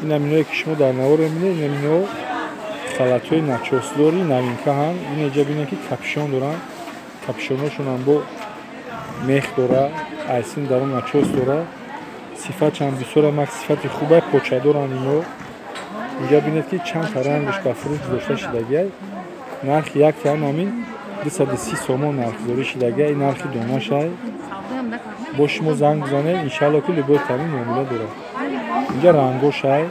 این همینایی که شما در نوار میبینید این همینو خلطهای نچوسداری نوینکا هم این اینجا بینه که کپشون دارن کپشوناشون هم با میخ داره ایسین دارن نچوس داره صفت هم بسیار مک صفت خوبه پوچه دارن اینو اینجا بینید که چند تا رنگش به فروش گذاشته شدگی نرخ یک تن همین 230 سومون نرخ گذاری شدگی این نرخ دونه شای با شما زنگ بزنه انشالله که لبای تامین معامله داره اینجا رنگوش های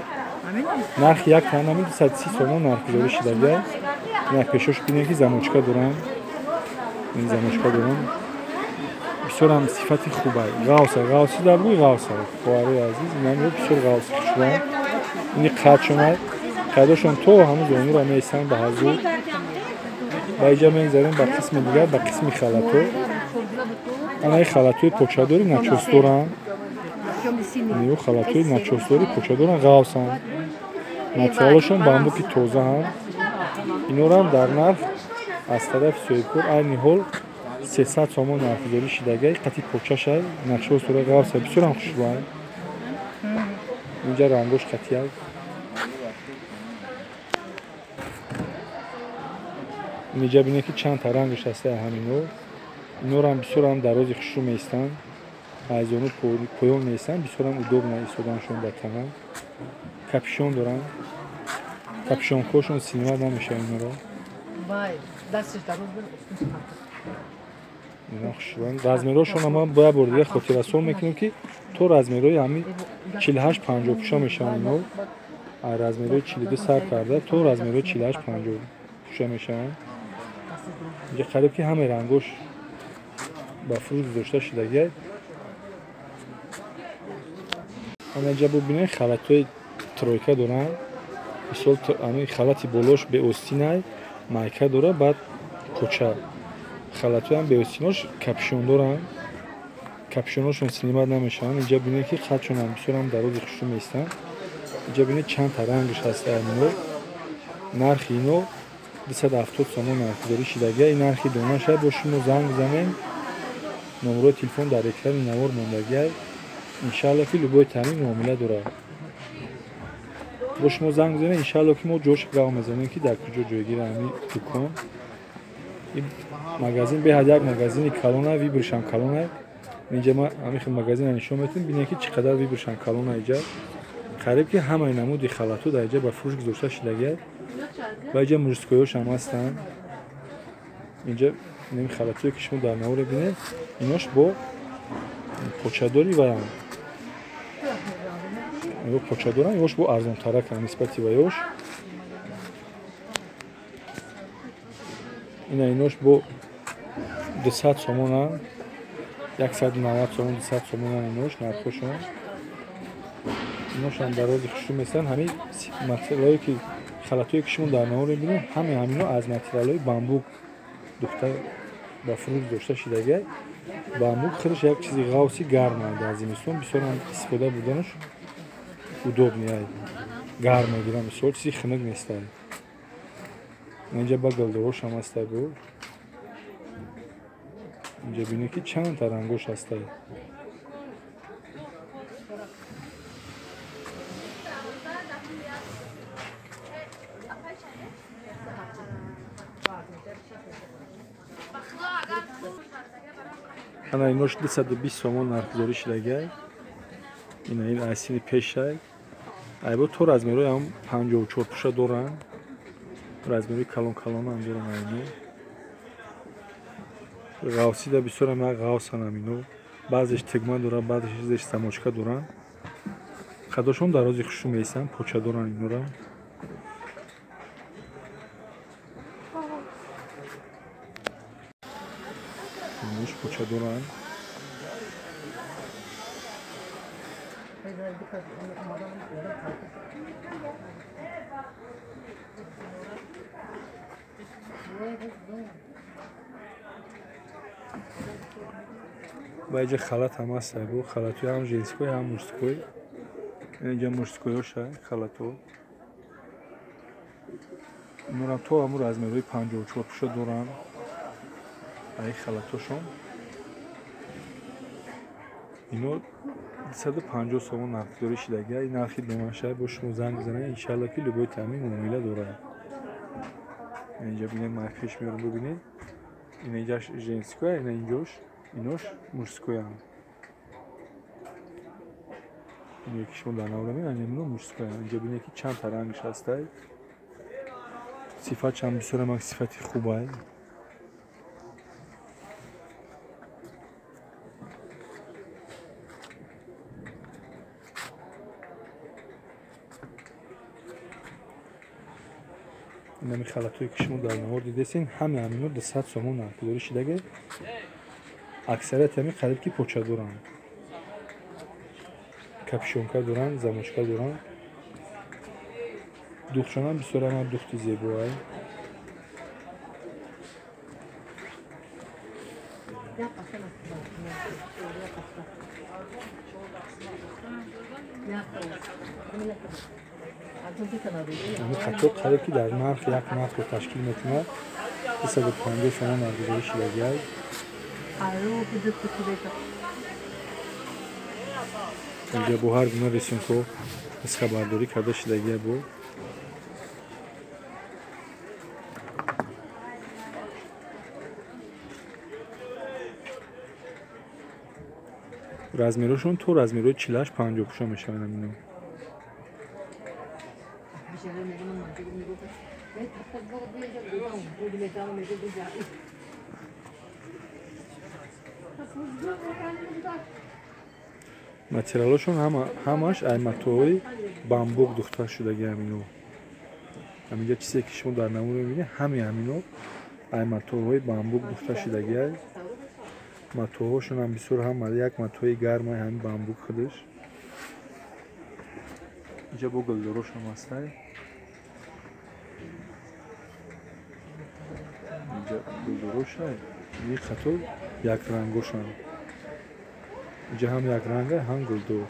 نرخ یک تن همین 230 سومون نرخ گذاری شدگی این پیشش بینید که زموچکا دارن این زموچکا دارن بسیار هم صفت خوبه غوثی در بوی غوثه خواره عزیز این بسیار غوثی خوشبه این قد شما قداشون تو همون زونی را میستن به حضور با اینجا میگذاریم به قسم دیگر به قسم خلطو این خلطوی پوچادوری نچوس دارن نیو خلطوی نچوس داری پوچادورن غوثن متریالشون بامبوکی توزه هم اینو هم در نرخ از طرف سویپور این هول 300 سومون نرخ گذاری شدگی قطعی پوچه شد نچوس داره غوثه بسیار هم خوشبه اینجا رنگوش قطعی هست اینجا بینه که چند تا رنگش هسته همینو اینو هم بسیار هم درازی خوشو میستن از اونو پویون میستن بسیار هم ادوب نیستودنشون در تمام کپشون دارن کپشون کوشون سینما نمیشه اینو رو اینا خوشبن رزمیروشون هم باید بردیه خاطر رسول میکنیم که تو رزمیروی همین 48 50 پوشا میشن اینو رزمیروی 42 سر کرده تو رزمیروی 48 50 پوشا میشن اینجا قریب که همه رنگوش با فروش گذاشته شدگی اینجا ببینید خلطای ترویکا دارن مثل همین خلطی بولوش به اوستینای مایکا داره بعد پوچه خلطای هم به اوستیناش کپشون دارن کپشوناشون سینما نمیشن اینجا ببینید که خطشون هم بسیار هم دراز خوشو میستن اینجا ببینید چند تا رنگش هست اینو نرخ اینو 270 سومون نرخ گذاری شدگی این نرخی دونه شد با شما زنگ بزنین نمره تلفن در اکران نوار موندگی انشالله که لبای تامین معامله داره با شما زنگ بزنین انشالله که ما جوش گام میزنیم که در کجا جایگیر همین دکان این مغازین به یک مغازین کلونه ویبرشان کلونه اینجا ما همین مغازین نشون میدیم ببینید که چقدر ویبرشان کلونه اینجا قریب که همه نمودی خلطو در اینجا با فروش گذاشته شدگی و اینجا مرسکویوش هم هستن اینجا نمی خلطوی که شما در نوار بینید ایناش با پوچادوری و هم اینو پوچادورن ایناش با ارزان ترک هم نسبتی و یوش ایناش با 200 سومون هم 190 سومون 200 سومون هم ایناش نرخوشون ایناش هم درازی خوشو میستن همین متریالایی که خلطوی که شما در نوار بینید همینو از متریالای بامبوک دختر با فروش داشته شدگی بامبوک خودش یک چیزی غوثی گرمه در زمستون بسیار هم استفاده بودنش ادوب میاد گرم میگیرم بسیار چیزی خنک نیست اینجا با گلدروش هم هسته بود اینجا بینید که چند تا رنگوش هسته انا اینوش 220 سومون نرخ گذاری شدگی این ایسین پیش ای با تو رزمیروی هم 54 پوشا دارن رزمیروی کلون هم دارن اینو غوثی دا بسیار هم غوث هم اینو بعضش تگمان دارن بعضش سموچکا دارن خداشون درازی خوشو میسن پوچه دارن اینو را اینوش پوچه دارن و اینجا خلط هم هست بو خلطوی هم جنسکوی هم مرسکوی اینجا مرسکوی هاشه خلطو اینو تو همون از میروی 54 پوشا دارن ای خلطوشون اینو 250 سومون نرخ داره شیلگه. این نرخی به من شاید با شما زنگ بزنه انشالله که لبای تامین معامله داره. اینجا ببینید مارکش میارم ببینید. این اینجا ژنسکوه، این اینوش مورسکوه هم. این یکیشون در نورمی اینو مورسکوه. اینجا ببینید که چند تا رنگش هسته. صفات چند بسیار مک صفتی خوبه. اینمی خلطایی که شما در نهار دیدین همه همینو 200 سومون نرخ داره شیلگه. اکثریت همین قریب که پوچه دارن. کپشونکا دارن، زموشکا دارن. دوخشان هم بسیار هم دوختی زیبایی. همین خطا قریب که در نرخ یک نرخ رو تشکیل میکنه 250 سومون نرخ داره شیلگه. اینجا با هر گونه رسونکو از خبرداری کرده شیلگه بود. رزمیروشون تو رزمیروی 40-50 پوشا میشه اینو. متریالشون همش ایماتوی بامبوک دختر شده همینو. همینجا چیزی که شما در نمونه میبینید همینو ایماتوی بامبوک دختر شده. ماتوهاشون هم بسیار هم یک ماتوی گرم همین بامبوک خودش. اینجا با گلدروش هم هسته. اینجا گلدروش هست. این خطو یک رنگوش هم. اینجا هم یک رنگه هم گلدو.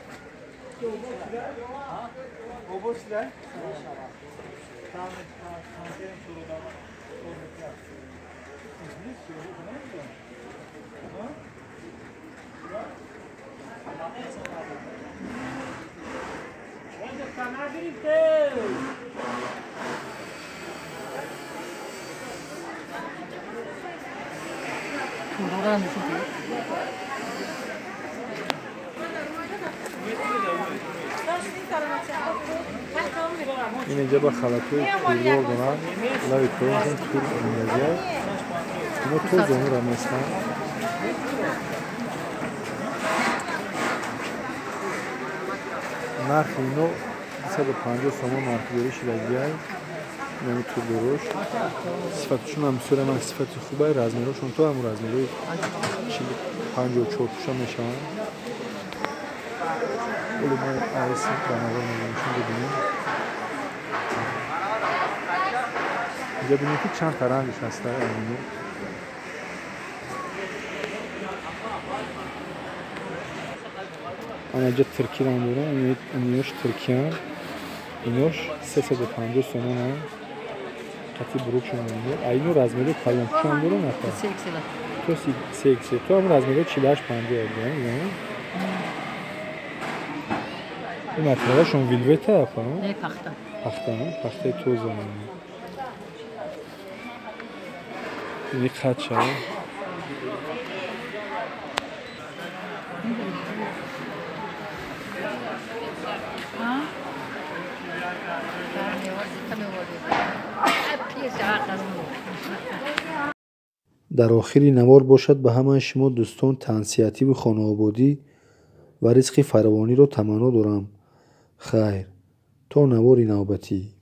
این اینجا با خلطوی توربار دارن لوی کنیم تور میگه اینو تو زمین را میستن نرخ اینو 250 سومون نرخ داره شیلگه. اینمی تور دروش صفتشون هم بسیار من صفت خوبه. رزمیروشون تو هم رزمیروی 54 پوشا میشن. ولی ما عرصی بنابرای میگمشون ببینیم. اینجا ببینید که چند تا رنگش هسته اینو. اینجا ترکی رنگ داره. اینوش ترکیان. اینوش 350 سومون هم. قطعی بروکشون داره. اینو رزمیروی کلان پوشان داره نفر. تو 3 تو هم رزمیروی 48-50 داره. این متریالشون ویلوته افا؟ نه پخته. پخته تو زمانی. این خط شده. در آخری نوار باشد به همه شما دوستان تنسیتی و خانوادگی و رزق فراوانی را تمنا دارم. خیر تا نواری نوبتی.